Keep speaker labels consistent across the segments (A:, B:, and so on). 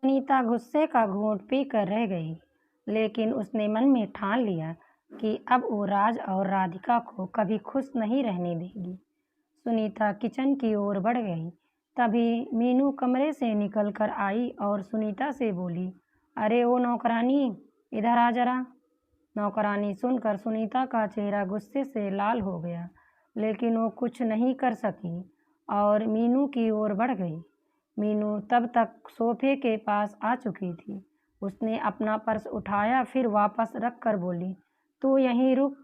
A: सुनीता गुस्से का घूंट पीकर रह गई, लेकिन उसने मन में ठान लिया कि अब वो राज और राधिका को कभी खुश नहीं रहने देगी। सुनीता किचन की ओर बढ़ गई। तभी मीनू कमरे से निकलकर आई और सुनीता से बोली, अरे ओ नौकरानी, इधर आ जरा। नौकरानी सुनकर सुनीता का चेहरा गुस्से से लाल हो गया, लेकिन वो कुछ नहीं कर सकी और मीनू की ओर बढ़ गई। मीनू तब तक सोफे के पास आ चुकी थी। उसने अपना पर्स उठाया, फिर वापस रख कर बोली, तू यहीं रुक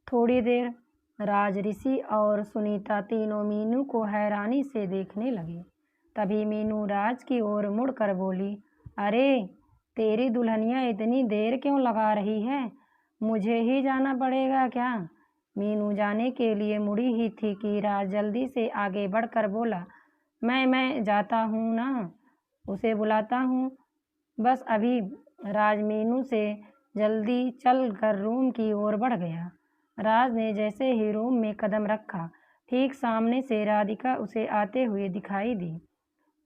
A: थोड़ी देर। राज, ऋषि और सुनीता तीनों मीनू को हैरानी से देखने लगे। तभी मीनू राज की ओर मुड़कर बोली, अरे तेरी दुल्हनिया इतनी देर क्यों लगा रही है? मुझे ही जाना पड़ेगा क्या? मीनू जाने के लिए मुड़ी ही थी कि राज जल्दी से आगे बढ़कर बोला, मैं जाता हूँ ना, उसे बुलाता हूँ बस अभी। राज मीनू से जल्दी चल कर रूम की ओर बढ़ गया। राज ने जैसे ही रूम में कदम रखा, ठीक सामने से राधिका उसे आते हुए दिखाई दी।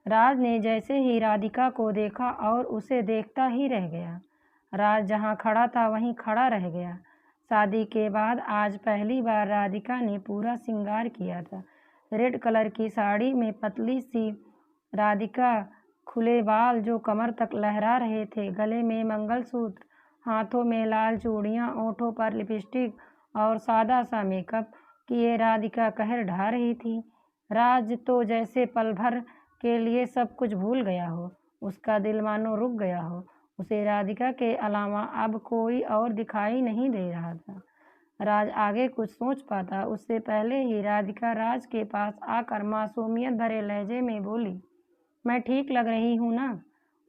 A: राज ने जैसे ही राधिका को देखा और उसे देखता ही रह गया। राज जहाँ खड़ा था वहीं खड़ा रह गया। शादी के बाद आज पहली बार राधिका ने पूरा श्रृंगार किया था। रेड कलर की साड़ी में पतली सी राधिका, खुले बाल जो कमर तक लहरा रहे थे, गले में मंगलसूत्र, हाथों में लाल चूड़ियाँ, ओंठों पर लिपस्टिक और सादा सा मेकअप किए राधिका कहर ढा रही थी। राज तो जैसे पल भर के लिए सब कुछ भूल गया हो। उसका दिल मानो रुक गया हो। उसे राधिका के अलावा अब कोई और दिखाई नहीं दे रहा था। राज आगे कुछ सोच पाता उससे पहले ही राधिका राज के पास आकर मासूमियत भरे लहजे में बोली, मैं ठीक लग रही हूँ ना?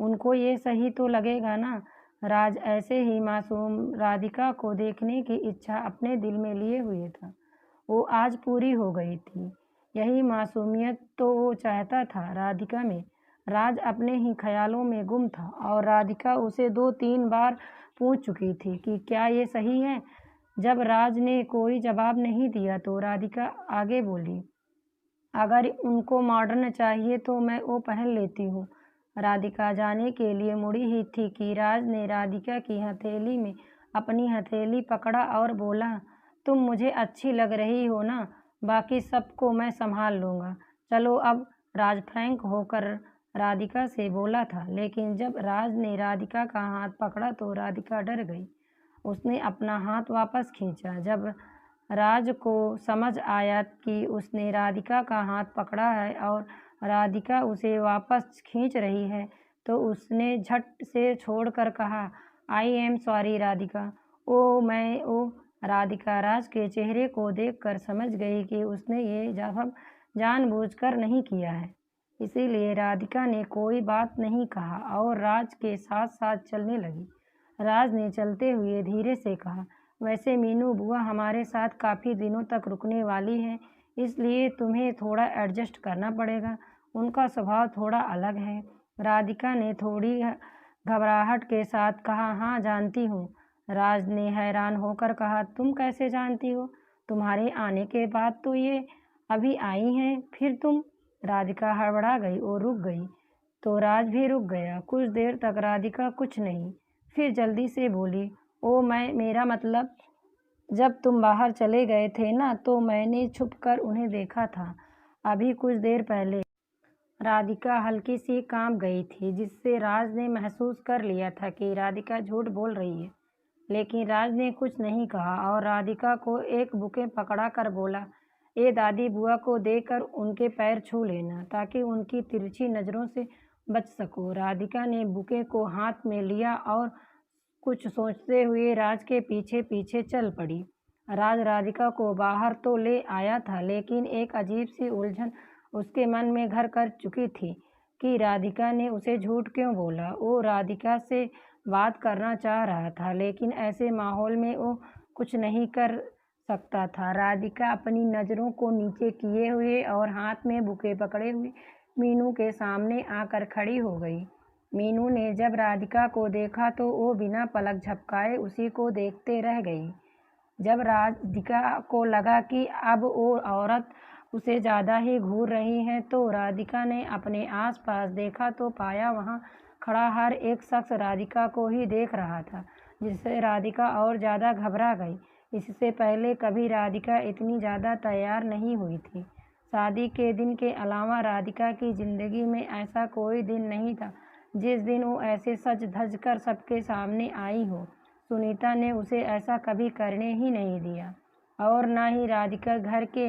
A: उनको ये सही तो लगेगा ना? राज ऐसे ही मासूम राधिका को देखने की इच्छा अपने दिल में लिए हुए था। वो आज पूरी हो गई थी। यही मासूमियत तो वो चाहता था राधिका में। राज अपने ही ख्यालों में गुम था और राधिका उसे 2-3 बार पूछ चुकी थी कि क्या ये सही है। जब राज ने कोई जवाब नहीं दिया तो राधिका आगे बोली, अगर उनको मॉडर्न चाहिए तो मैं वो पहन लेती हूँ। राधिका जाने के लिए मुड़ी ही थी कि राज ने राधिका की हथेली में अपनी हथेली पकड़ा और बोला, तुम मुझे अच्छी लग रही हो ना, बाकी सबको मैं संभाल लूँगा। चलो अब। राज फ्रैंक होकर राधिका से बोला था, लेकिन जब राज ने राधिका का हाथ पकड़ा तो राधिका डर गई। उसने अपना हाथ वापस खींचा। जब राज को समझ आया कि उसने राधिका का हाथ पकड़ा है और राधिका उसे वापस खींच रही है, तो उसने झट से छोड़कर कहा, आई एम सॉरी राधिका। ओ राधिका राज के चेहरे को देखकर समझ गई कि उसने ये सब जानबूझकर नहीं किया है। इसीलिए राधिका ने कोई बात नहीं कहा और राज के साथ साथ चलने लगी। राज ने चलते हुए धीरे से कहा, वैसे मीनू बुआ हमारे साथ काफ़ी दिनों तक रुकने वाली है, इसलिए तुम्हें थोड़ा एडजस्ट करना पड़ेगा। उनका स्वभाव थोड़ा अलग है। राधिका ने थोड़ी घबराहट के साथ कहा, हाँ जानती हूँ। राज ने हैरान होकर कहा, तुम कैसे जानती हो? तुम्हारे आने के बाद तो ये अभी आई हैं, फिर तुम? राधिका हड़बड़ा गई और रुक गई, तो राज भी रुक गया। कुछ देर तक राधिका कुछ नहीं, फिर जल्दी से बोली, मेरा मतलब, जब तुम बाहर चले गए थे ना, तो मैंने छुपकर उन्हें देखा था, अभी कुछ देर पहले। राधिका हल्की सी कांप गई थी, जिससे राज ने महसूस कर लिया था कि राधिका झूठ बोल रही है। लेकिन राज ने कुछ नहीं कहा और राधिका को एक बुके पकड़ा कर बोला, ये दादी बुआ को देकर उनके पैर छू लेना, ताकि उनकी तिरछी नज़रों से बच सको। राधिका ने बुके को हाथ में लिया और कुछ सोचते हुए राज के पीछे पीछे चल पड़ी। राज राधिका को बाहर तो ले आया था, लेकिन एक अजीब सी उलझन उसके मन में घर कर चुकी थी कि राधिका ने उसे झूठ क्यों बोला। वो राधिका से बात करना चाह रहा था, लेकिन ऐसे माहौल में वो कुछ नहीं कर सकता था। राधिका अपनी नज़रों को नीचे किए हुए और हाथ में बुके पकड़े हुए मीनू के सामने आकर खड़ी हो गई। मीनू ने जब राधिका को देखा तो वो बिना पलक झपकाए उसी को देखते रह गई। जब राधिका को लगा कि अब वो औरत उसे ज़्यादा ही घूर रही है, तो राधिका ने अपने आसपास देखा तो पाया वहाँ खड़ा हर एक शख्स राधिका को ही देख रहा था, जिससे राधिका और ज़्यादा घबरा गई। इससे पहले कभी राधिका इतनी ज़्यादा तैयार नहीं हुई थी। शादी के दिन के अलावा राधिका की ज़िंदगी में ऐसा कोई दिन नहीं था जिस दिन वो ऐसे सज धज कर सबके सामने आई हो। सुनीता ने उसे ऐसा कभी करने ही नहीं दिया, और ना ही राधिका घर के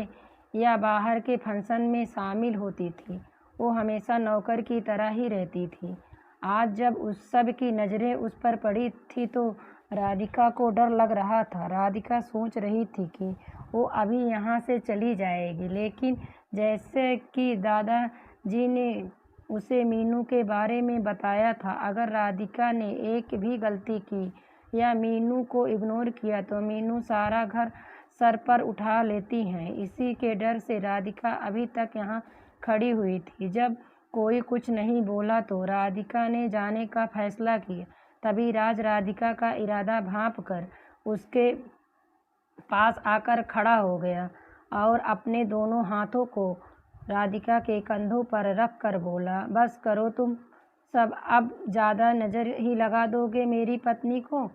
A: या बाहर के फंक्शन में शामिल होती थी। वो हमेशा नौकर की तरह ही रहती थी। आज जब उस सब की नज़रें उस पर पड़ी थी तो राधिका को डर लग रहा था। राधिका सोच रही थी कि वो अभी यहाँ से चली जाएगी, लेकिन जैसे कि दादाजी ने उसे मीनू के बारे में बताया था, अगर राधिका ने एक भी गलती की या मीनू को इग्नोर किया तो मीनू सारा घर सर पर उठा लेती हैं। इसी के डर से राधिका अभी तक यहाँ खड़ी हुई थी। जब कोई कुछ नहीं बोला तो राधिका ने जाने का फैसला किया। तभी राज राधिका का इरादा भांप कर उसके पास आकर खड़ा हो गया और अपने दोनों हाथों को राधिका के कंधों पर रख कर बोला, बस करो तुम सब, अब ज़्यादा नज़र ही लगा दोगे मेरी पत्नी को।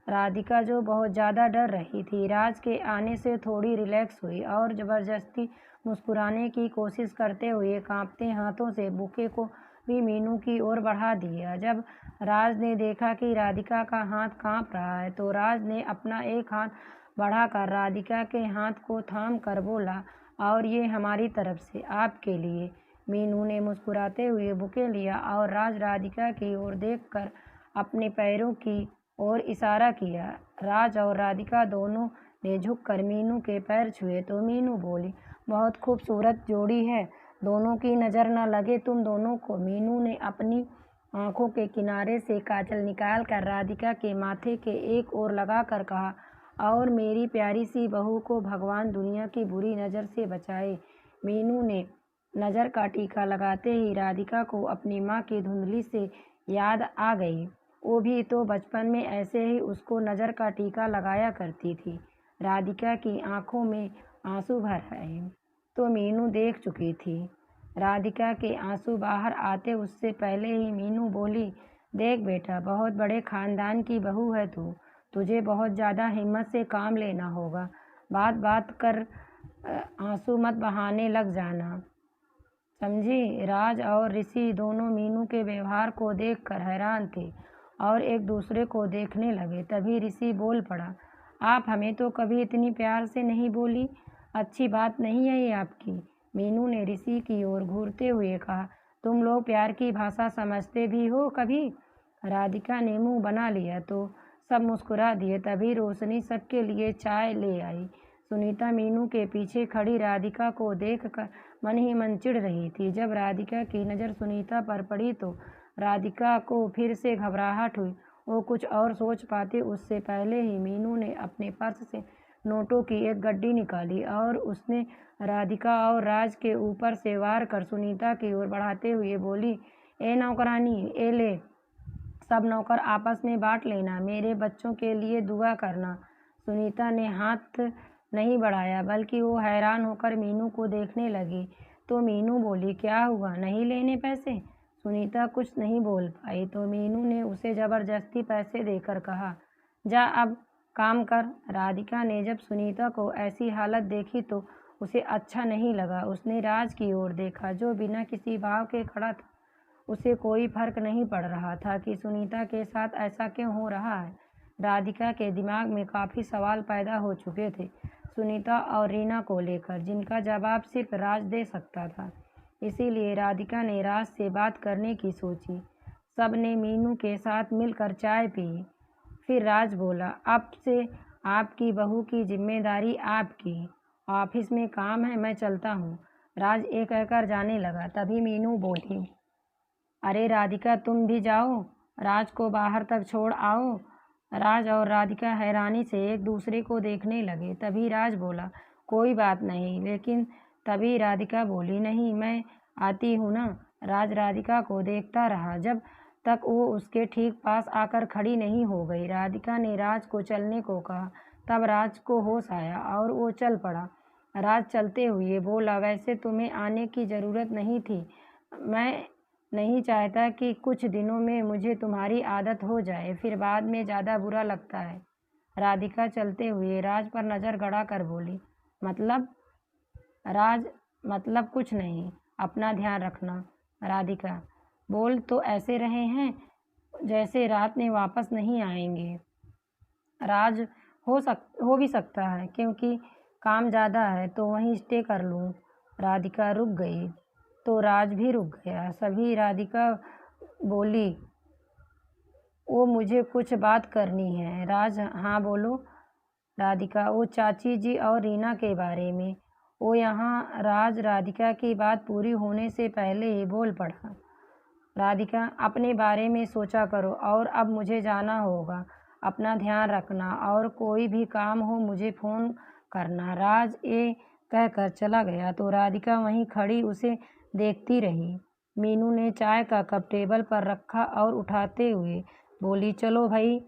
A: राधिका, जो बहुत ज़्यादा डर रही थी, राज के आने से थोड़ी रिलैक्स हुई और ज़बरदस्ती मुस्कुराने की कोशिश करते हुए कांपते हाथों से बुके को भी मीनू की ओर बढ़ा दिया। जब राज ने देखा कि राधिका का हाथ कांप रहा है तो राज ने अपना एक हाथ बढ़ाकर राधिका के हाथ को थाम कर बोला, और ये हमारी तरफ से आपके लिए। मीनू ने मुस्कुराते हुए बुके लिया और राज राधिका की ओर देखकर अपने पैरों की और इशारा किया। राज और राधिका दोनों ने झुककर मीनू के पैर छुए तो मीनू बोली, बहुत खूबसूरत जोड़ी है, दोनों की नज़र न लगे तुम दोनों को। मीनू ने अपनी आंखों के किनारे से काजल निकाल कर राधिका के माथे के एक ओर लगा कर कहा, और मेरी प्यारी सी बहू को भगवान दुनिया की बुरी नज़र से बचाए। मीनू ने नज़र का टीका लगाते ही राधिका को अपनी माँ की धुंधली से याद आ गई। वो भी तो बचपन में ऐसे ही उसको नज़र का टीका लगाया करती थी। राधिका की आंखों में आंसू भर आए तो मीनू देख चुकी थी। राधिका के आंसू बाहर आते उससे पहले ही मीनू बोली, देख बेटा, बहुत बड़े ख़ानदान की बहू है तू, तुझे बहुत ज़्यादा हिम्मत से काम लेना होगा। बात बात कर आंसू मत बहाने लग जाना, समझी। राज और ऋषि दोनों मीनू के व्यवहार को देखकर हैरान थे और एक दूसरे को देखने लगे। तभी ऋषि बोल पड़ा, आप हमें तो कभी इतनी प्यार से नहीं बोली, अच्छी बात नहीं है ये आपकी। मीनू ने ऋषि की ओर घूरते हुए कहा, तुम लोग प्यार की भाषा समझते भी हो कभी। राधिका ने मुंह बना लिया तो सब मुस्कुरा दिए। तभी रोशनी सबके लिए चाय ले आई। सुनीता मीनू के पीछे खड़ी राधिका को देखकर मन ही मन चिढ़ रही थी। जब राधिका की नज़र सुनीता पर पड़ी तो राधिका को फिर से घबराहट हुई। वो कुछ और सोच पाती उससे पहले ही मीनू ने अपने पर्स से नोटों की एक गड्डी निकाली और उसने राधिका और राज के ऊपर से वार कर सुनीता की ओर बढ़ाते हुए बोली, ए नौकरानी, ए ले, सब नौकर आपस में बांट लेना, मेरे बच्चों के लिए दुआ करना। सुनीता ने हाथ नहीं बढ़ाया, बल्कि वो हैरान होकर मीनू को देखने लगी। तो मीनू बोली, क्या हुआ, नहीं लेने पैसे? सुनीता कुछ नहीं बोल पाई तो मीनू ने उसे ज़बरदस्ती पैसे देकर कहा, जा अब काम कर। राधिका ने जब सुनीता को ऐसी हालत देखी तो उसे अच्छा नहीं लगा। उसने राज की ओर देखा, जो बिना किसी भाव के खड़ा था। उसे कोई फर्क नहीं पड़ रहा था कि सुनीता के साथ ऐसा क्यों हो रहा है। राधिका के दिमाग में काफ़ी सवाल पैदा हो चुके थे सुनीता और रीना को लेकर, जिनका जवाब सिर्फ राज दे सकता था। इसीलिए राधिका ने राज से बात करने की सोची। सब ने मीनू के साथ मिलकर चाय पी। फिर राज बोला, अब से आपकी बहू की जिम्मेदारी आपकी, ऑफिस में काम है, मैं चलता हूँ। राज एक कहकर जाने लगा। तभी मीनू बोली, अरे राधिका, तुम भी जाओ, राज को बाहर तक छोड़ आओ। राज और राधिका हैरानी से एक दूसरे को देखने लगे। तभी राज बोला, कोई बात नहीं, लेकिन तभी राधिका बोली, नहीं, मैं आती हूँ ना। राज राधिका को देखता रहा जब तक वो उसके ठीक पास आकर खड़ी नहीं हो गई। राधिका ने राज को चलने को कहा। तब राज को होश आया और वो चल पड़ा। राज चलते हुए बोला, वैसे तुम्हें आने की ज़रूरत नहीं थी, मैं नहीं चाहता कि कुछ दिनों में मुझे तुम्हारी आदत हो जाए, फिर बाद में ज़्यादा बुरा लगता है। राधिका चलते हुए राज पर नज़र गड़ा कर बोली, मतलब? राज, मतलब कुछ नहीं, अपना ध्यान रखना। राधिका, बोल तो ऐसे रहे हैं जैसे रात में वापस नहीं आएंगे। राज, हो भी सकता है, क्योंकि काम ज़्यादा है तो वहीं स्टे कर लूँ। राधिका रुक गई तो राज भी रुक गया। सभी राधिका बोली, वो मुझे कुछ बात करनी है। राज, हाँ बोलो। राधिका, वो चाची जी और रीना के बारे में। वो यहाँ। राज राधिका की बात पूरी होने से पहले ही बोल पड़ा। राधिका, अपने बारे में सोचा करो और अब मुझे जाना होगा। अपना ध्यान रखना और कोई भी काम हो मुझे फ़ोन करना। राज ये कहकर चला गया तो राधिका वहीं खड़ी उसे देखती रही। मीनू ने चाय का कप टेबल पर रखा और उठाते हुए बोली, चलो भाई,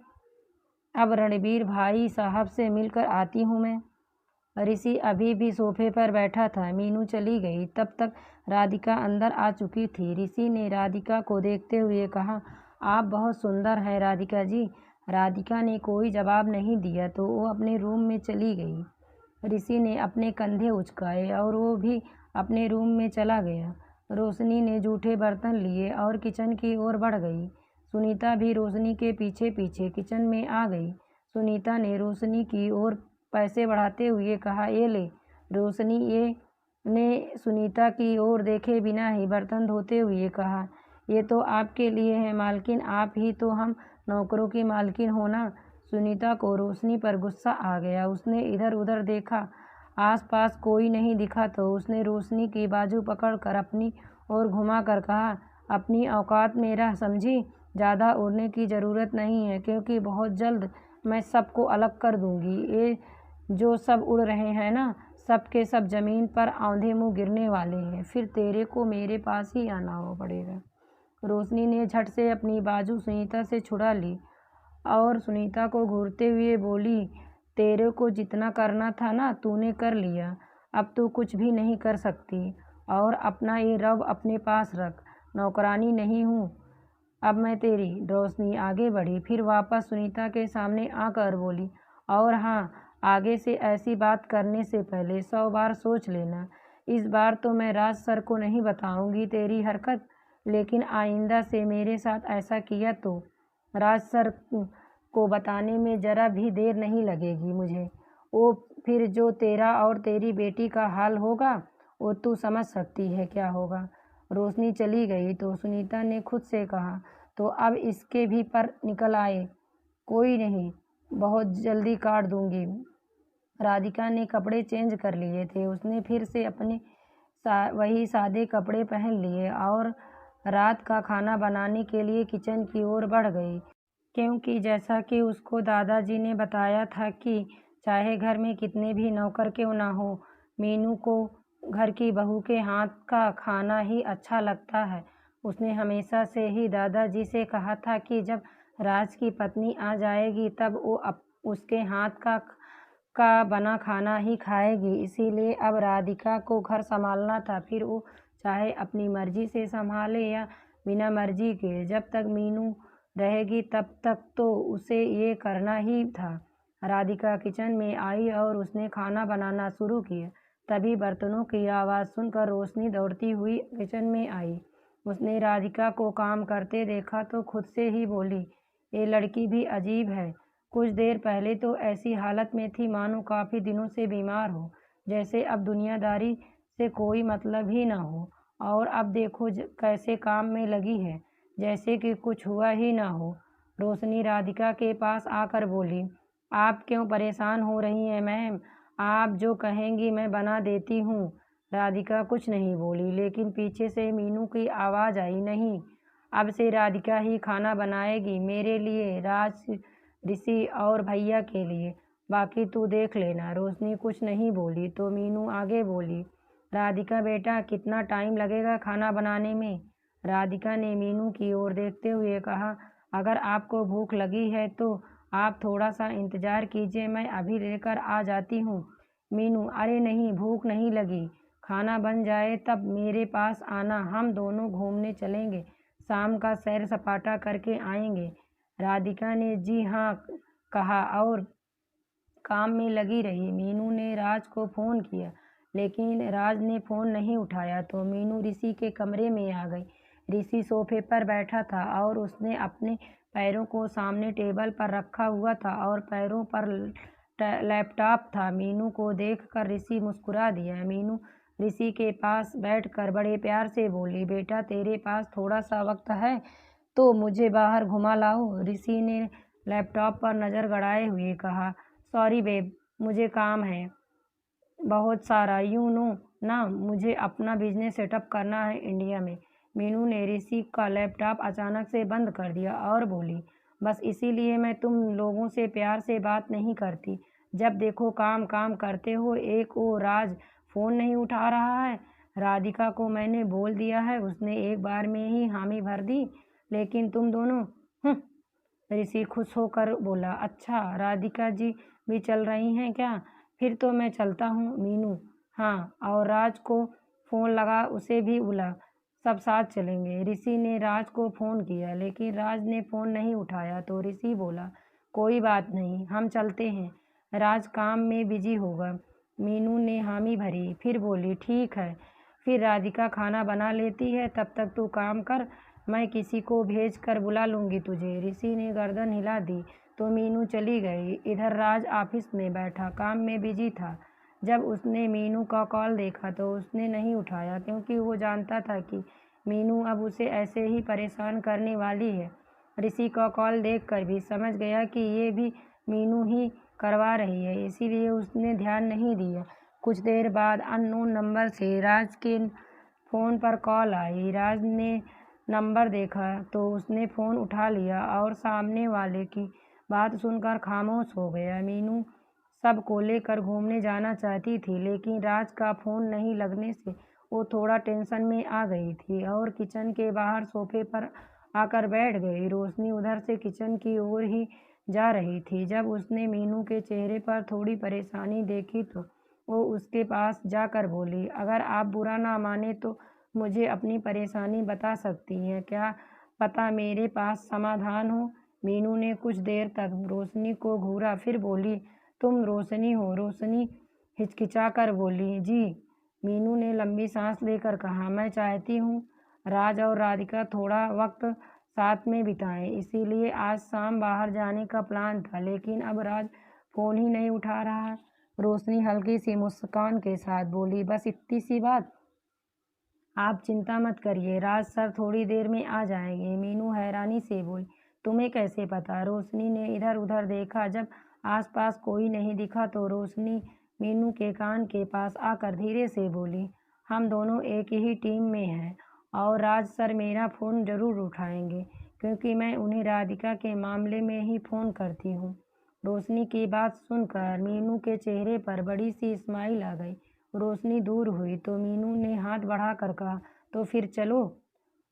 A: अब रणबीर भाई साहब से मिलकर आती हूँ मैं। ऋषि अभी भी सोफे पर बैठा था। मीनू चली गई तब तक राधिका अंदर आ चुकी थी। ऋषि ने राधिका को देखते हुए कहा, आप बहुत सुंदर हैं राधिका जी। राधिका ने कोई जवाब नहीं दिया तो वो अपने रूम में चली गई। ऋषि ने अपने कंधे उचकाए और वो भी अपने रूम में चला गया। रोशनी ने जूठे बर्तन लिए और किचन की ओर बढ़ गई। सुनीता भी रोशनी के पीछे पीछे किचन में आ गई। सुनीता ने रोशनी की ओर पैसे बढ़ाते हुए कहा, ये ले। रोशनी ये ने सुनीता की ओर देखे बिना ही बर्तन धोते हुए कहा, ये तो आपके लिए है मालकिन, आप ही तो हम नौकरों की मालकिन हो ना। सुनीता को रोशनी पर गुस्सा आ गया। उसने इधर उधर देखा, आसपास कोई नहीं दिखा तो उसने रोशनी की बाजू पकड़कर अपनी ओर घुमा कर कहा, अपनी औकात में रह समझी। ज़्यादा उड़ने की ज़रूरत नहीं है, क्योंकि बहुत जल्द मैं सबको अलग कर दूंगी। ये जो सब उड़ रहे हैं ना, सब के सब ज़मीन पर औंधे मुँह गिरने वाले हैं। फिर तेरे को मेरे पास ही आना हो पड़ेगा। रोशनी ने झट से अपनी बाजू सुनीता से छुड़ा ली और सुनीता को घूरते हुए बोली, तेरे को जितना करना था ना तूने कर लिया, अब तू कुछ भी नहीं कर सकती। और अपना ये रव अपने पास रख, नौकरानी नहीं हूँ अब मैं तेरी। रोशनी आगे बढ़ी, फिर वापस सुनीता के सामने आकर बोली, और हाँ, आगे से ऐसी बात करने से पहले 100 बार सोच लेना। इस बार तो मैं राज सर को नहीं बताऊंगी तेरी हरकत, लेकिन आइंदा से मेरे साथ ऐसा किया तो राज सर को बताने में ज़रा भी देर नहीं लगेगी मुझे। वो फिर जो तेरा और तेरी बेटी का हाल होगा वो तू समझ सकती है क्या होगा। रोशनी चली गई तो सुनीता ने खुद से कहा, तो अब इसके भी पर निकल आए। कोई नहीं, बहुत जल्दी काट दूंगी। राधिका ने कपड़े चेंज कर लिए थे। उसने फिर से अपने वही सादे कपड़े पहन लिए और रात का खाना बनाने के लिए किचन की ओर बढ़ गई, क्योंकि जैसा कि उसको दादाजी ने बताया था कि चाहे घर में कितने भी नौकर क्यों ना हो, मीनू को घर की बहू के हाथ का खाना ही अच्छा लगता है। उसने हमेशा से ही दादाजी से कहा था कि जब राज की पत्नी आ जाएगी तब वो उसके हाथ का बना खाना ही खाएगी। इसीलिए अब राधिका को घर संभालना था, फिर वो चाहे अपनी मर्जी से संभाले या बिना मर्जी के। जब तक मीनू रहेगी तब तक तो उसे ये करना ही था। राधिका किचन में आई और उसने खाना बनाना शुरू किया। तभी बर्तनों की आवाज़ सुनकर रोशनी दौड़ती हुई किचन में आई। उसने राधिका को काम करते देखा तो खुद से ही बोली, ये लड़की भी अजीब है। कुछ देर पहले तो ऐसी हालत में थी मानो काफ़ी दिनों से बीमार हो, जैसे अब दुनियादारी से कोई मतलब ही ना हो, और अब देखो कैसे काम में लगी है, जैसे कि कुछ हुआ ही ना हो। रोशनी राधिका के पास आकर बोली, आप क्यों परेशान हो रही हैं मैम? आप जो कहेंगी मैं बना देती हूँ। राधिका कुछ नहीं बोली, लेकिन पीछे से मीनू की आवाज़ आई, नहीं, अब से राधिका ही खाना बनाएगी, मेरे लिए, राज, ऋषि और भैया के लिए, बाकी तू देख लेना। रोशनी कुछ नहीं बोली तो मीनू आगे बोली, राधिका बेटा, कितना टाइम लगेगा खाना बनाने में? राधिका ने मीनू की ओर देखते हुए कहा, अगर आपको भूख लगी है तो आप थोड़ा सा इंतज़ार कीजिए, मैं अभी लेकर आ जाती हूँ। मीनू, अरे नहीं, भूख नहीं लगी, खाना बन जाए तब मेरे पास आना, हम दोनों घूमने चलेंगे। शाम का सैर सपाटा करके आएंगे। राधिका ने जी हाँ कहा और काम में लगी रही। मीनू ने राज को फ़ोन किया, लेकिन राज ने फ़ोन नहीं उठाया तो मीनू ऋषि के कमरे में आ गई। ऋषि सोफे पर बैठा था और उसने अपने पैरों को सामने टेबल पर रखा हुआ था और पैरों पर लैपटॉप था। मीनू को देखकर ऋषि मुस्कुरा दिया। मीनू ऋषि के पास बैठकर बड़े प्यार से बोली, बेटा तेरे पास थोड़ा सा वक्त है तो मुझे बाहर घुमा लाओ। ऋषि ने लैपटॉप पर नज़र गड़ाए हुए कहा, सॉरी बेब, मुझे काम है बहुत सारा, यू नो ना, मुझे अपना बिजनेस सेटअप करना है इंडिया में। मीनू ने ऋषि का लैपटॉप अचानक से बंद कर दिया और बोली, बस इसीलिए मैं तुम लोगों से प्यार से बात नहीं करती। जब देखो काम काम करते हो। एक वो राज फ़ोन नहीं उठा रहा है। राधिका को मैंने बोल दिया है, उसने एक बार में ही हामी भर दी, लेकिन तुम दोनों ऋषि खुश होकर बोला, अच्छा राधिका जी भी चल रही हैं क्या? फिर तो मैं चलता हूँ। मीनू, हाँ, और राज को फ़ोन लगा, उसे भी बुला, सब साथ चलेंगे। ऋषि ने राज को फ़ोन किया, लेकिन राज ने फ़ोन नहीं उठाया तो ऋषि बोला, कोई बात नहीं, हम चलते हैं, राज काम में बिजी होगा। मीनू ने हामी भरी, फिर बोली, ठीक है, फिर राधिका खाना बना लेती है, तब तक तू काम कर, मैं किसी को भेज कर बुला लूँगी तुझे। ऋषि ने गर्दन हिला दी तो मीनू चली गई। इधर राज ऑफिस में बैठा काम में बिजी था। जब उसने मीनू का कॉल देखा तो उसने नहीं उठाया, क्योंकि वो जानता था कि मीनू अब उसे ऐसे ही परेशान करने वाली है। ऋषि का कॉल देखकर भी समझ गया कि ये भी मीनू ही करवा रही है, इसीलिए उसने ध्यान नहीं दिया। कुछ देर बाद अननोन नंबर से राज के फ़ोन पर कॉल आई। राज ने नंबर देखा तो उसने फ़ोन उठा लिया और सामने वाले की बात सुनकर खामोश हो गया। मीनू सब को लेकर घूमने जाना चाहती थी, लेकिन राज का फ़ोन नहीं लगने से वो थोड़ा टेंशन में आ गई थी और किचन के बाहर सोफे पर आकर बैठ गई। रोशनी उधर से किचन की ओर ही जा रही थी। जब उसने मीनू के चेहरे पर थोड़ी परेशानी देखी तो वो उसके पास जाकर बोली, अगर आप बुरा ना माने तो मुझे अपनी परेशानी बता सकती हैं, क्या पता मेरे पास समाधान हो। मीनू ने कुछ देर तक रोशनी को घूरा, फिर बोली, तुम रोशनी हो? रोशनी हिचकिचाकर बोली, जी। मीनू ने लंबी सांस लेकर कहा, मैं चाहती हूँ राज और राधिका थोड़ा वक्त साथ में बिताएं, इसीलिए आज शाम बाहर जाने का प्लान था, लेकिन अब राज फ़ोन ही नहीं उठा रहा है। रोशनी हल्की सी मुस्कान के साथ बोली, बस इतनी सी बात, आप चिंता मत करिए, राज सर थोड़ी देर में आ जाएंगे। मीनू हैरानी से बोली, तुम्हें कैसे पता? रोशनी ने इधर उधर देखा। जब आसपास कोई नहीं दिखा तो रोशनी मीनू के कान के पास आकर धीरे से बोली, हम दोनों एक ही टीम में हैं और राज सर मेरा फ़ोन ज़रूर उठाएंगे, क्योंकि मैं उन्हें राधिका के मामले में ही फ़ोन करती हूँ। रोशनी की बात सुनकर मीनू के चेहरे पर बड़ी सी स्माइल आ गई। रोशनी दूर हुई तो मीनू ने हाथ बढ़ाकर कहा, तो फिर चलो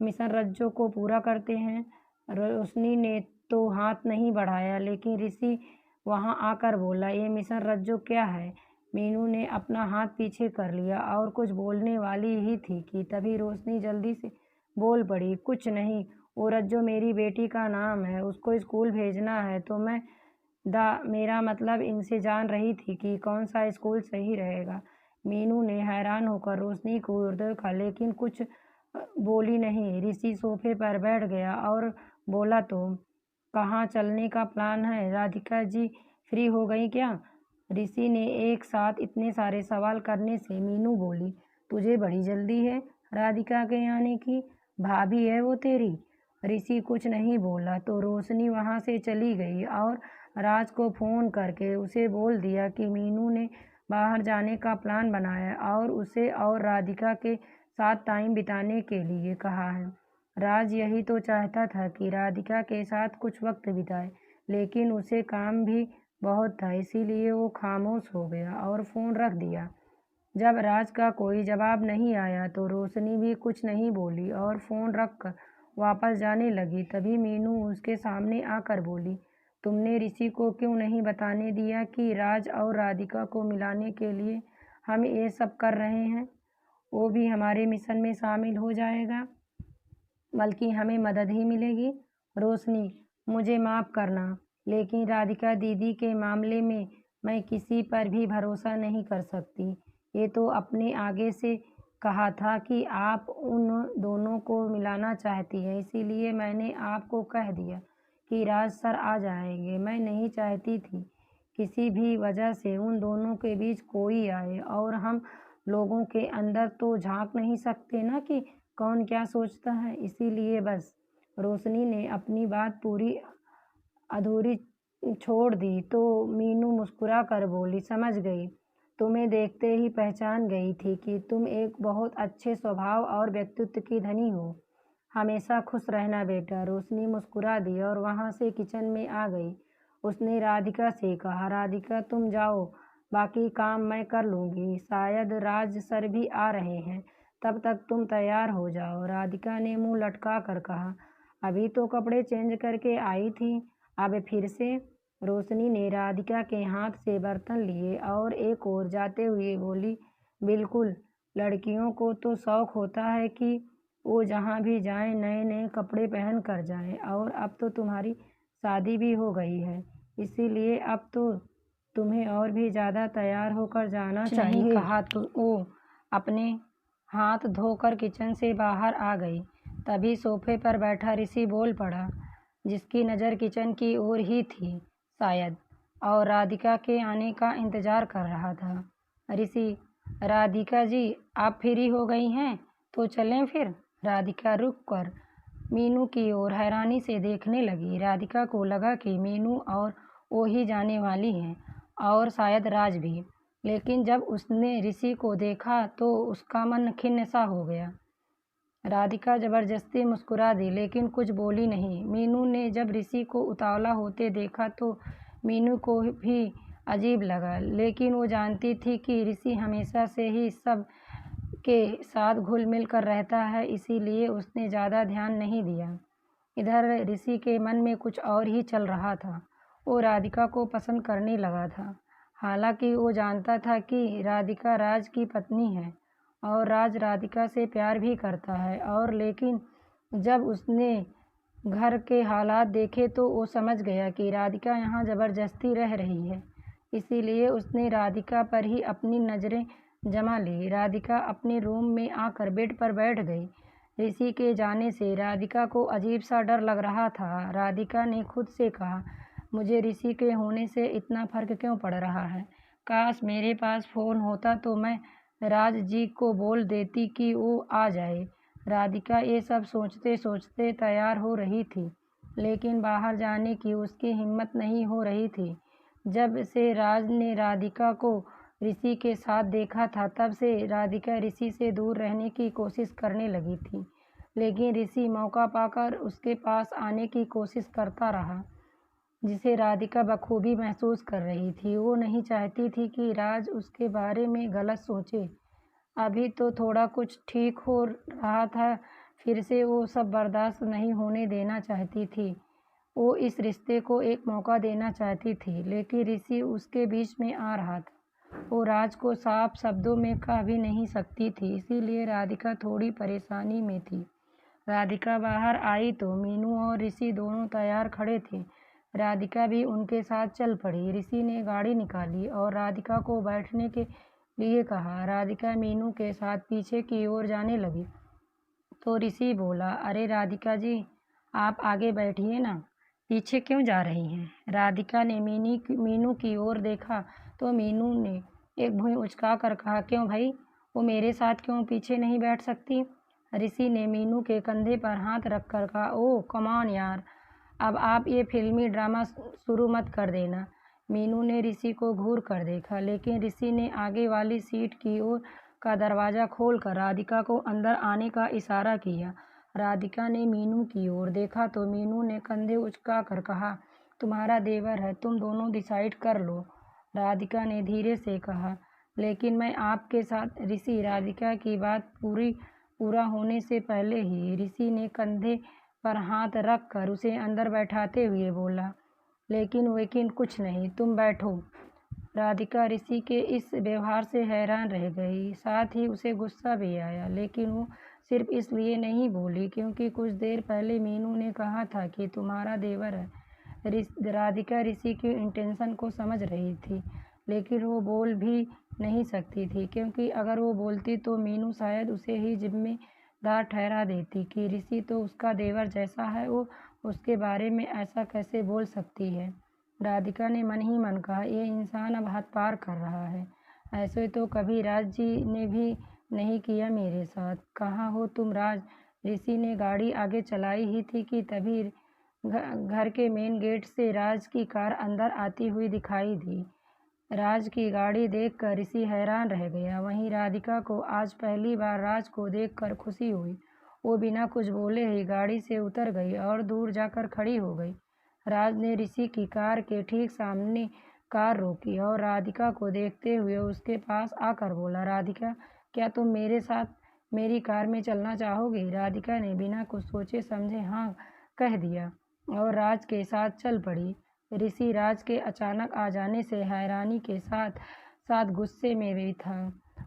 A: मिशन रज्जो को पूरा करते हैं। रोशनी ने तो हाथ नहीं बढ़ाया, लेकिन ऋषि वहां आकर बोला, ये मिशन रज्जो क्या है? मीनू ने अपना हाथ पीछे कर लिया और कुछ बोलने वाली ही थी कि तभी रोशनी जल्दी से बोल पड़ी, कुछ नहीं, वो रज्जो मेरी बेटी का नाम है, उसको स्कूल भेजना है, तो मैं मेरा मतलब इनसे जान रही थी कि कौन सा स्कूल सही रहेगा। मीनू ने हैरान होकर रोशनी को देखा, लेकिन कुछ बोली नहीं। ऋषि सोफे पर बैठ गया और बोला, तो कहाँ चलने का प्लान है? राधिका जी फ्री हो गई क्या? ऋषि ने एक साथ इतने सारे सवाल करने से मीनू बोली, तुझे बड़ी जल्दी है राधिका के आने की, भाभी है वो तेरी। ऋषि कुछ नहीं बोला तो रोशनी वहाँ से चली गई और राज को फ़ोन करके उसे बोल दिया कि मीनू ने बाहर जाने का प्लान बनाया और उसे और राधिका के साथ टाइम बिताने के लिए कहा है। राज यही तो चाहता था कि राधिका के साथ कुछ वक्त बिताए, लेकिन उसे काम भी बहुत था, इसीलिए वो खामोश हो गया और फ़ोन रख दिया। जब राज का कोई जवाब नहीं आया तो रोशनी भी कुछ नहीं बोली और फ़ोन रख कर वापस जाने लगी। तभी मीनू उसके सामने आकर बोली, तुमने ऋषि को क्यों नहीं बताने दिया कि राज और राधिका को मिलाने के लिए हम ये सब कर रहे हैं? वो भी हमारे मिशन में शामिल हो जाएगा। बल्कि हमें मदद ही मिलेगी। रोशनी, मुझे माफ़ करना, लेकिन राधिका दीदी के मामले में मैं किसी पर भी भरोसा नहीं कर सकती। ये तो अपने आगे से कहा था कि आप उन दोनों को मिलाना चाहती हैं, इसीलिए मैंने आपको कह दिया कि राज सर आ जाएंगे। मैं नहीं चाहती थी किसी भी वजह से उन दोनों के बीच कोई आए, और हम लोगों के अंदर तो झांक नहीं सकते ना कि कौन क्या सोचता है, इसीलिए बस। रोशनी ने अपनी बात पूरी अधूरी छोड़ दी तो मीनू मुस्कुरा कर बोली, समझ गई। तुम्हें देखते ही पहचान गई थी कि तुम एक बहुत अच्छे स्वभाव और व्यक्तित्व की धनी हो। हमेशा खुश रहना बेटा। रोशनी मुस्कुरा दी और वहाँ से किचन में आ गई। उसने राधिका से कहा, राधिका तुम जाओ, बाकी काम मैं कर लूँगी। शायद राज सर भी आ रहे हैं, तब तक तुम तैयार हो जाओ। राधिका ने मुंह लटका कर कहा, अभी तो कपड़े चेंज करके आई थी, अब फिर से। रोशनी ने राधिका के हाथ से बर्तन लिए और एक ओर जाते हुए बोली, बिल्कुल, लड़कियों को तो शौक होता है कि वो जहाँ भी जाएं नए नए कपड़े पहन कर जाएं, और अब तो तुम्हारी शादी भी हो गई है, इसीलिए अब तो तुम्हें और भी ज़्यादा तैयार होकर जाना चाहिए। कहा तो वो अपने हाथ धोकर किचन से बाहर आ गई। तभी सोफे पर बैठा ऋषि बोल पड़ा, जिसकी नज़र किचन की ओर ही थी शायद, और राधिका के आने का इंतज़ार कर रहा था। ऋषि, राधिका जी आप फ्री हो गई हैं तो चलें फिर। राधिका रुक कर मीनू की ओर हैरानी से देखने लगी। राधिका को लगा कि मीनू और वो ही जाने वाली हैं, और शायद राज भी, लेकिन जब उसने ऋषि को देखा तो उसका मन खिन्न सा हो गया। राधिका जबरदस्ती मुस्कुरा दी, लेकिन कुछ बोली नहीं। मीनू ने जब ऋषि को उतावला होते देखा तो मीनू को भी अजीब लगा, लेकिन वो जानती थी कि ऋषि हमेशा से ही सब के साथ घुल मिल कर रहता है, इसीलिए उसने ज़्यादा ध्यान नहीं दिया। इधर ऋषि के मन में कुछ और ही चल रहा था। वो राधिका को पसंद करने लगा था। हालांकि वो जानता था कि राधिका राज की पत्नी है और राज राधिका से प्यार भी करता है, और लेकिन जब उसने घर के हालात देखे तो वो समझ गया कि राधिका यहाँ ज़बरदस्ती रह रही है, इसीलिए उसने राधिका पर ही अपनी नज़रें जमा ली। राधिका अपने रूम में आकर बेड पर बैठ गई। ऋषि के जाने से राधिका को अजीब सा डर लग रहा था। राधिका ने खुद से कहा, मुझे ऋषि के होने से इतना फ़र्क क्यों पड़ रहा है। काश मेरे पास फ़ोन होता तो मैं राज जी को बोल देती कि वो आ जाए। राधिका ये सब सोचते सोचते तैयार हो रही थी, लेकिन बाहर जाने की उसकी हिम्मत नहीं हो रही थी। जब से राज ने राधिका को ऋषि के साथ देखा था, तब से राधिका ऋषि से दूर रहने की कोशिश करने लगी थी, लेकिन ऋषि मौका पाकर उसके पास आने की कोशिश करता रहा, जिसे राधिका बखूबी महसूस कर रही थी। वो नहीं चाहती थी कि राज उसके बारे में गलत सोचे। अभी तो थोड़ा कुछ ठीक हो रहा था, फिर से वो सब बर्दाश्त नहीं होने देना चाहती थी। वो इस रिश्ते को एक मौका देना चाहती थी, लेकिन ऋषि उसके बीच में आ रहा था। वो राज को साफ शब्दों में कह भी नहीं सकती थी, इसीलिए राधिका थोड़ी परेशानी में थी। राधिका बाहर आई तो मीनू और ऋषि दोनों तैयार खड़े थे। राधिका भी उनके साथ चल पड़ी। ऋषि ने गाड़ी निकाली और राधिका को बैठने के लिए कहा। राधिका मीनू के साथ पीछे की ओर जाने लगी तो ऋषि बोला, अरे राधिका जी आप आगे बैठिए ना, पीछे क्यों जा रही हैं। राधिका ने मीनू की ओर देखा तो मीनू ने एक भुई उचका कर कहा, क्यों भाई, वो मेरे साथ क्यों पीछे नहीं बैठ सकती। ऋषि ने मीनू के कंधे पर हाथ रख कर कहा, ओह कम ऑन यार, अब आप ये फिल्मी ड्रामा शुरू मत कर देना। मीनू ने ऋषि को घूर कर देखा, लेकिन ऋषि ने आगे वाली सीट की ओर का दरवाज़ा खोलकर राधिका को अंदर आने का इशारा किया। राधिका ने मीनू की ओर देखा तो मीनू ने कंधे उचका कर कहा, तुम्हारा देवर है, तुम दोनों डिसाइड कर लो। राधिका ने धीरे से कहा, लेकिन मैं आपके साथ। ऋषि, राधिका की बात पूरा होने से पहले ही ऋषि ने कंधे पर हाथ रख कर उसे अंदर बैठाते हुए बोला, लेकिन कुछ नहीं, तुम बैठो। राधिका ऋषि के इस व्यवहार से हैरान रह गई, साथ ही उसे गुस्सा भी आया, लेकिन वो सिर्फ इसलिए नहीं बोली क्योंकि कुछ देर पहले मीनू ने कहा था कि तुम्हारा देवर है। राधिका ऋषि की इंटेंशन को समझ रही थी, लेकिन वो बोल भी नहीं सकती थी क्योंकि अगर वो बोलती तो मीनू शायद उसे ही जिम्मेदार ठहरा देती कि ऋषि तो उसका देवर जैसा है, वो उसके बारे में ऐसा कैसे बोल सकती है। राधिका ने मन ही मन कहा, ये इंसान अब हद पार कर रहा है। ऐसे तो कभी राज जी ने भी नहीं किया मेरे साथ। कहाँ हो तुम राज? ऋषि ने गाड़ी आगे चलाई ही थी कि तभी घर के मेन गेट से राज की कार अंदर आती हुई दिखाई दी। राज की गाड़ी देखकर ऋषि हैरान रह गया। वहीं राधिका को आज पहली बार राज को देखकर खुशी हुई। वो बिना कुछ बोले ही गाड़ी से उतर गई और दूर जाकर खड़ी हो गई। राज ने ऋषि की कार के ठीक सामने कार रोकी और राधिका को देखते हुए उसके पास आकर बोला, राधिका, क्या तुम मेरे साथ मेरी कार में चलना चाहोगी? राधिका ने बिना कुछ सोचे समझे हाँ कह दिया और राज के साथ चल पड़ी। ऋषि राज के अचानक आ जाने से हैरानी के साथ साथ गुस्से में भी था।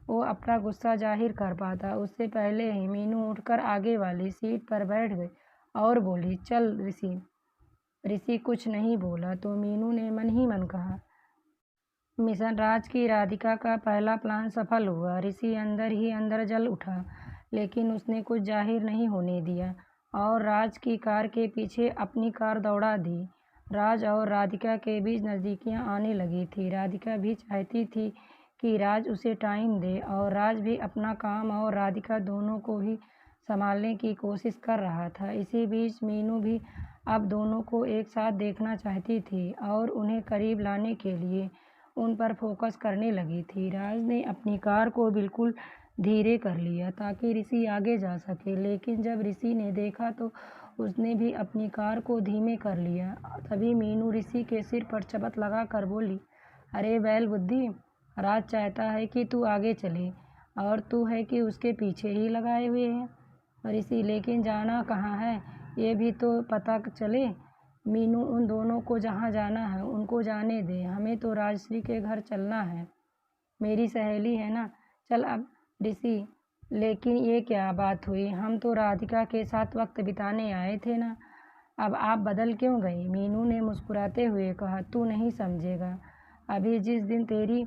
A: वो अपना गुस्सा जाहिर कर पाता उससे पहले ही मीनू उठकर आगे वाली सीट पर बैठ गई और बोली, चल ऋषि। ऋषि कुछ नहीं बोला तो मीनू ने मन ही मन कहा, मिशन राज की राधिका का पहला प्लान सफल हुआ। ऋषि अंदर ही अंदर जल उठा, लेकिन उसने कुछ जाहिर नहीं होने दिया और राज की कार के पीछे अपनी कार दौड़ा दी। राज और राधिका के बीच नज़दीकियां आने लगी थी। राधिका भी चाहती थी कि राज उसे टाइम दे और राज भी अपना काम और राधिका दोनों को ही संभालने की कोशिश कर रहा था। इसी बीच मीनू भी अब दोनों को एक साथ देखना चाहती थी और उन्हें करीब लाने के लिए उन पर फोकस करने लगी थी। राज ने अपनी कार को बिल्कुल धीरे कर लिया ताकि ऋषि आगे जा सके, लेकिन जब ऋषि ने देखा तो उसने भी अपनी कार को धीमे कर लिया। तभी मीनू ऋषि के सिर पर चपत लगा कर बोली, अरे बैल बुद्धि, राज चाहता है कि तू आगे चले और तू है कि उसके पीछे ही लगाए हुए है। ऋषि, लेकिन जाना कहाँ है ये भी तो पता चले। मीनू, उन दोनों को जहाँ जाना है उनको जाने दे, हमें तो राजश्री के घर चलना है। मेरी सहेली है ना, चल अब। ऋषि, लेकिन ये क्या बात हुई? हम तो राधिका के साथ वक्त बिताने आए थे ना, अब आप बदल क्यों गई? मीनू ने मुस्कुराते हुए कहा, तू नहीं समझेगा। अभी जिस दिन तेरी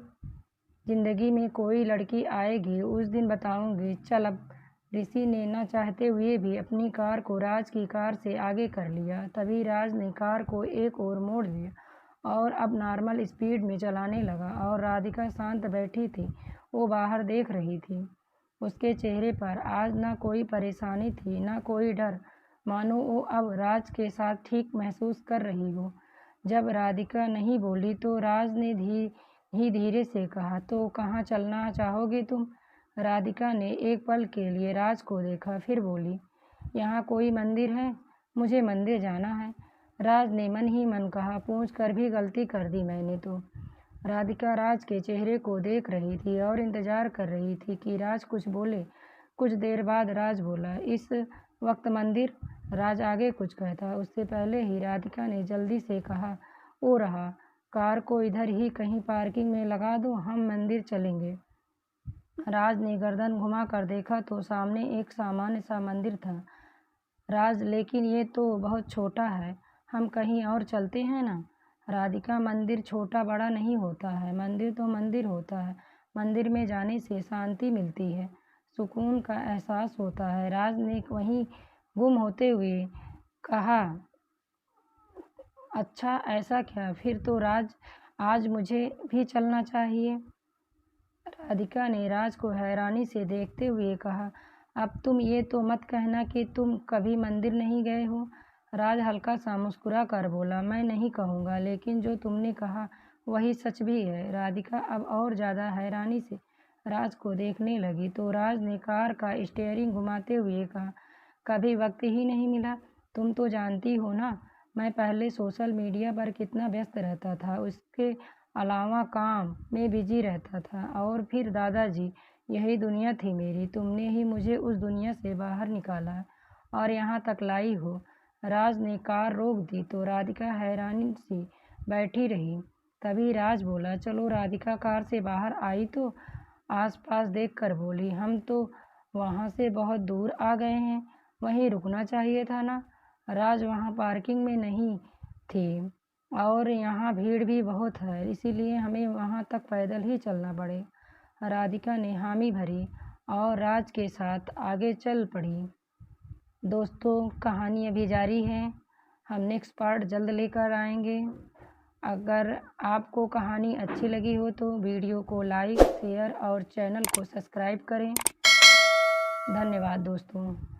A: जिंदगी में कोई लड़की आएगी उस दिन बताऊंगी। चल अब। ऋषि ने न चाहते हुए भी अपनी कार को राज की कार से आगे कर लिया। तभी राज ने कार को एक ओर मोड़ दिया और अब नॉर्मल स्पीड में चलाने लगा और राधिका शांत बैठी थी। वो बाहर देख रही थी। उसके चेहरे पर आज ना कोई परेशानी थी, ना कोई डर, मानो वो अब राज के साथ ठीक महसूस कर रही हो। जब राधिका नहीं बोली तो राज ने धीरे से कहा, तो कहाँ चलना चाहोगे तुम? राधिका ने एक पल के लिए राज को देखा, फिर बोली, यहाँ कोई मंदिर है, मुझे मंदिर जाना है। राज ने मन ही मन कहा, पूछ कर भी गलती कर दी मैंने तो। राधिका राज के चेहरे को देख रही थी और इंतजार कर रही थी कि राज कुछ बोले। कुछ देर बाद राज बोला, इस वक्त मंदिर? राज आगे कुछ कहता उससे पहले ही राधिका ने जल्दी से कहा, ओ रहा, कार को इधर ही कहीं पार्किंग में लगा दो, हम मंदिर चलेंगे। राज ने गर्दन घुमा कर देखा तो सामने एक सामान्य सा मंदिर था। राज, लेकिन ये तो बहुत छोटा है, हम कहीं और चलते हैं ना। राधिका, मंदिर छोटा बड़ा नहीं होता है, मंदिर तो मंदिर होता है। मंदिर में जाने से शांति मिलती है, सुकून का एहसास होता है। राज ने वहीं गुम होते हुए कहा, अच्छा ऐसा क्या? फिर तो राज आज मुझे भी चलना चाहिए। राधिका ने राज को हैरानी से देखते हुए कहा, अब तुम ये तो मत कहना कि तुम कभी मंदिर नहीं गए हो। राज हल्का सा मुस्कुरा कर बोला, मैं नहीं कहूँगा, लेकिन जो तुमने कहा वही सच भी है। राधिका अब और ज़्यादा हैरानी से राज को देखने लगी तो राज ने कार का स्टीयरिंग घुमाते हुए कहा, कभी वक्त ही नहीं मिला। तुम तो जानती हो ना, मैं पहले सोशल मीडिया पर कितना व्यस्त रहता था, उसके अलावा काम में बिजी रहता था और फिर दादाजी, यही दुनिया थी मेरी। तुमने ही मुझे उस दुनिया से बाहर निकाला और यहाँ तक लाई हो। राज ने कार रोक दी तो राधिका हैरानी से बैठी रही। तभी राज बोला, चलो। राधिका कार से बाहर आई तो आसपास देखकर बोली, हम तो वहाँ से बहुत दूर आ गए हैं, वहीं रुकना चाहिए था ना। राज वहाँ पार्किंग में नहीं थी और यहाँ भीड़ भी बहुत है, इसीलिए हमें वहाँ तक पैदल ही चलना पड़े। राधिका ने हामी भरी और राज के साथ आगे चल पड़ी। दोस्तों, कहानी अभी जारी है, हम नेक्स्ट पार्ट जल्द लेकर आएंगे। अगर आपको कहानी अच्छी लगी हो तो वीडियो को लाइक, शेयर और चैनल को सब्सक्राइब करें। धन्यवाद दोस्तों।